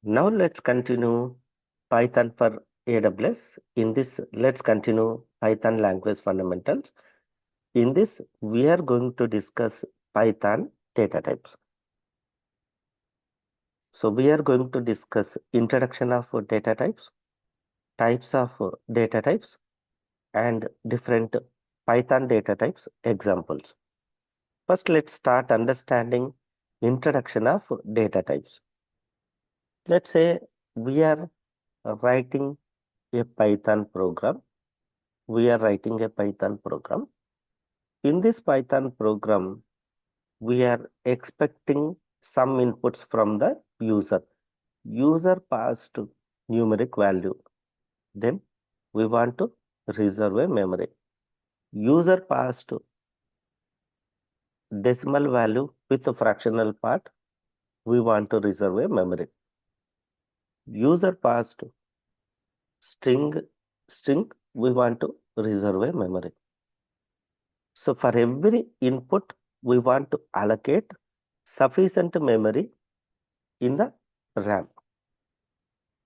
Now let's continue Python for AWS. In this, let's continue Python language fundamentals. In this, we are going to discuss Python data types. So we are going to discuss introduction of data types of data types, and different Python data types examples. First, let's start understanding introduction of data types. Let's say we are writing a Python program. We are writing a Python program. In this Python program, we are expecting some inputs from the user. User passed numeric value. Then we want to reserve a memory. User passed decimal value with a fractional part. We want to reserve a memory. User passed string. We want to reserve a memory. So for every input, we want to allocate sufficient memory in the RAM.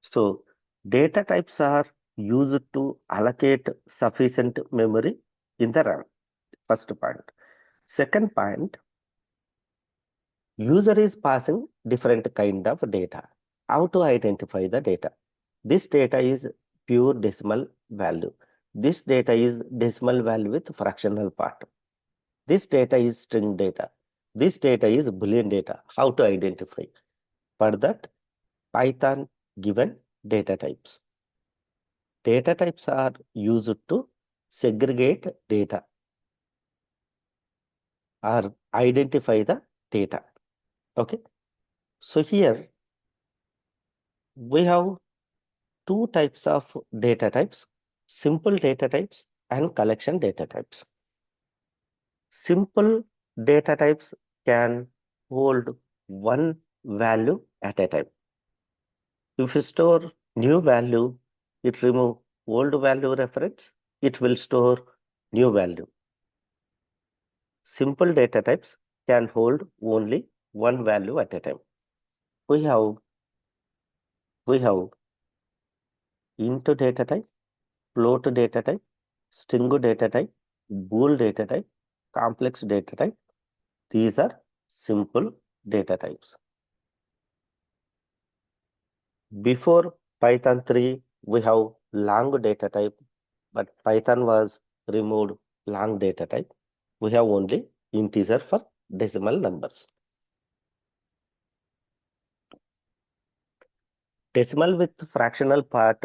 So data types are used to allocate sufficient memory in the RAM. First point. Second point, user is passing different kind of data. How to identify the data? This data is pure decimal value. This data is decimal value with fractional part. This data is string data. This data is Boolean data. How to identify? For that, Python given data types. Data types are used to segregate data or identify the data. Okay. So here we have two types of data types, simple data types and collection data types. Simple data types can hold one value at a time. If you store new value, it remove old value reference, it will store new value. Simple data types can hold only one value at a time. We have int data type, float data type, string data type, bool data type, complex data type. These are simple data types. Before Python 3, we have long data type, but Python was removed long data type. We have only integer for decimal numbers. Decimal with fractional part.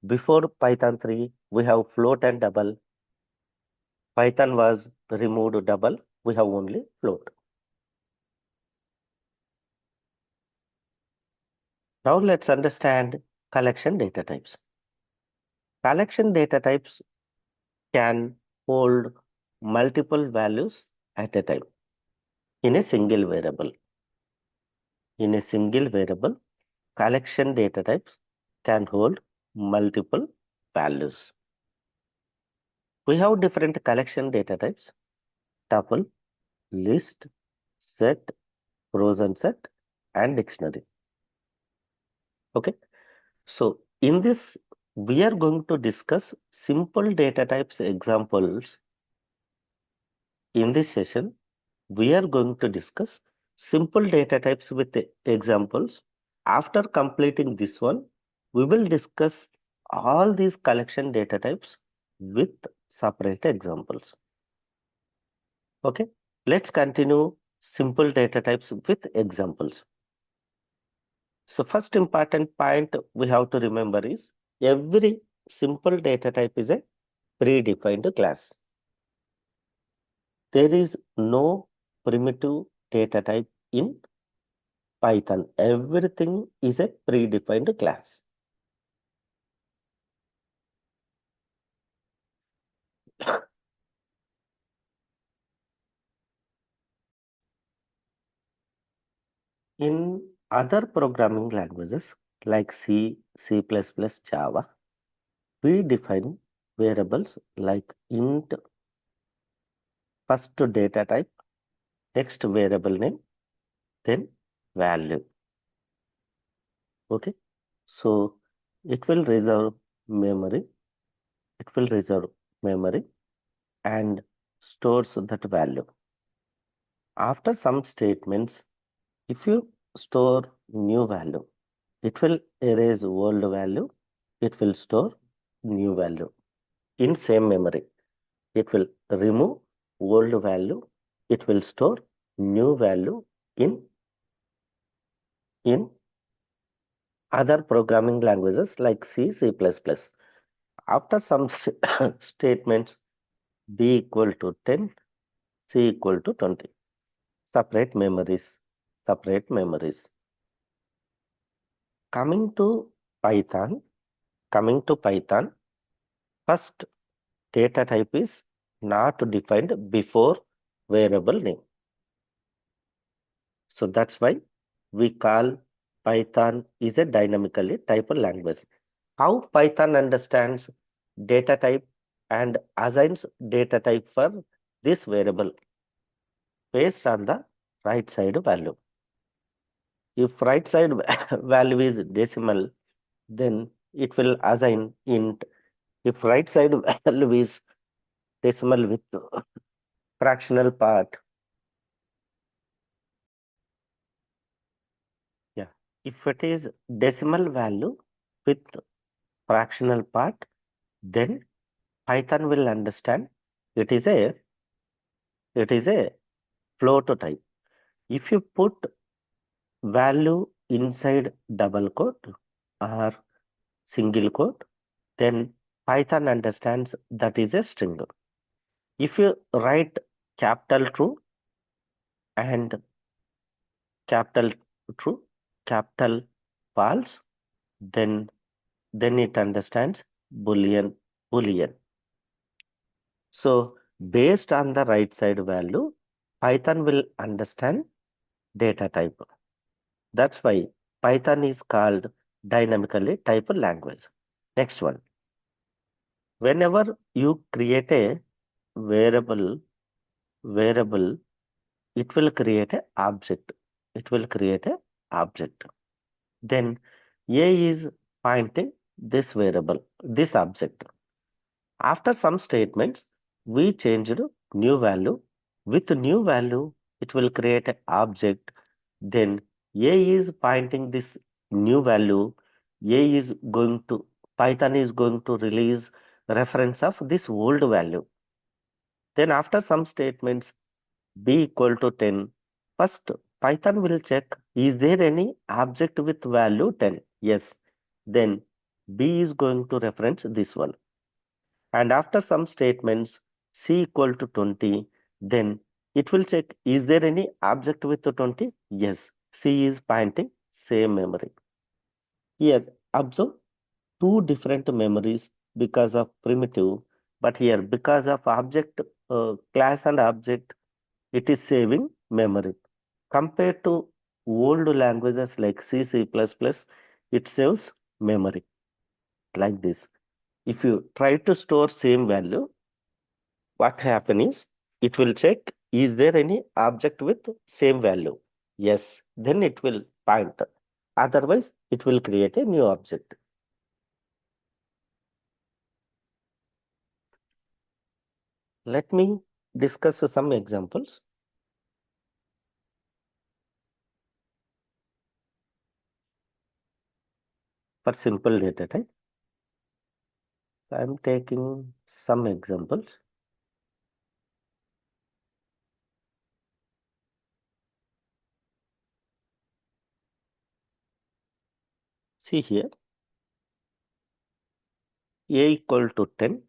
Before Python 3, we have float and double. Python was removed double. We have only float. Now let's understand collection data types. Collection data types can hold multiple values at a time in a single variable. In a single variable, collection data types can hold multiple values. We have different collection data types: tuple, list, set, frozen set, and dictionary. Okay. So in this, we are going to discuss simple data types examples. In this session, we are going to discuss simple data types with the examples. After completing this one, we will discuss all these collection data types with separate examples. Okay, let's continue simple data types with examples. So first important point we have to remember is every simple data type is a predefined class. There is no primitive data type in Python. Everything is a predefined class. In other programming languages like C, C++, Java, we define variables like int, first data type, next variable name, then value. Okay, so it will reserve memory, it will reserve memory and stores that value. After some statements, if you store new value, it will erase old value, it will store new value in same memory. It will remove old value, it will store new value in in other programming languages like C, C++. After some statements, B equal to 10, C equal to 20. Separate memories, separate memories. Coming to Python, coming to Python, first data type is not defined before variable name. So that's why we call Python is a dynamically typed language. How Python understands data type and assigns data type for this variable based on the right side value. If right side value is decimal, then it will assign int. If right side value is decimal with fractional part, yeah. If it is decimal value with fractional part, then Python will understand it is a it is a float type. If you put value inside double quote or single quote, then Python understands that is a string. If you write capital true and capital true, capital false, then it understands boolean. So based on the right side value, Python will understand data type. That's why Python is called dynamically typed language. Next one. Whenever you create a variable, it will create a object. It will create a object. Then A is pointing this variable, this object. After some statements, we changed new value. With new value, it will create an object. Then A is pointing this new value. A is going to, Python is going to release reference of this old value. Then after some statements, B equal to 10. First, Python will check, is there any object with value 10? Yes. Then B is going to reference this one. And after some statements, C equal to 20, then it will check, is there any object with 20? Yes. C is pointing same memory. Here, observe two different memories because of primitive, but here because of object, class and object, it is saving memory. Compared to old languages like C, C++, it saves memory like this. If you try to store same value, what happen is it will check, is there any object with same value? Yes, then it will point. Otherwise, it will create a new object. Let me discuss some examples for simple data type. I am taking some examples. See here, A equal to 10,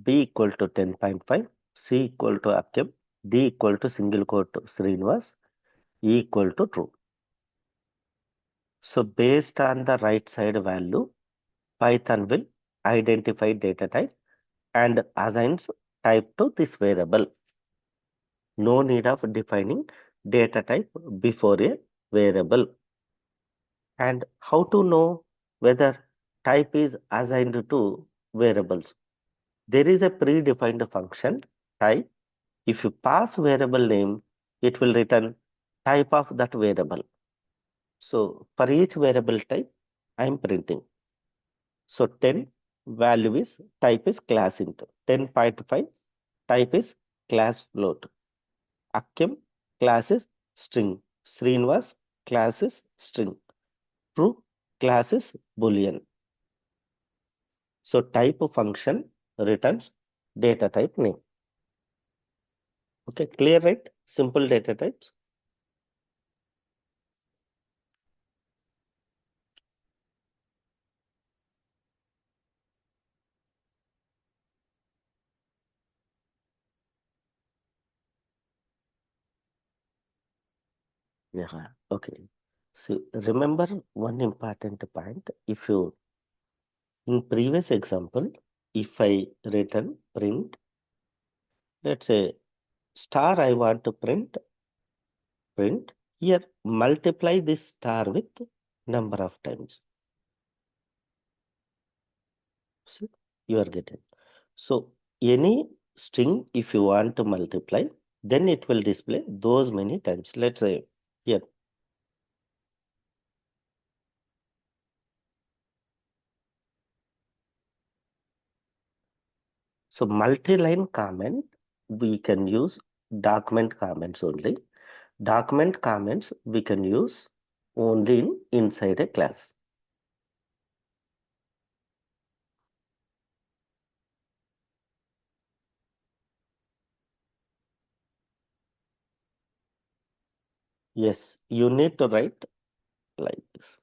B equal to 10.5, C equal to Akkem, D equal to single quote Sreenivas, E equal to true. So based on the right side value, Python will identify data type and assigns type to this variable. No need of defining data type before a variable. And how to know whether type is assigned to variables? There is a predefined function type. If you pass variable name, it will return type of that variable. So for each variable type, I'm printing. So 10 value is type is class int. 10.5 type is class float. Akkem class is string. Sreenivas class is string. True class is boolean. So type function returns data type name. Okay, clear, right? Simple data types. Yeah, okay. So remember one important point. If you in previous example, if I return print, let's say star I want to print here multiply this star with number of times. See, you are getting. So any string if you want to multiply, then it will display those many times. Let's say here. So multi-line comment, we can use document comments only. Document comments we can use only inside a class. Yes, you need to write like this.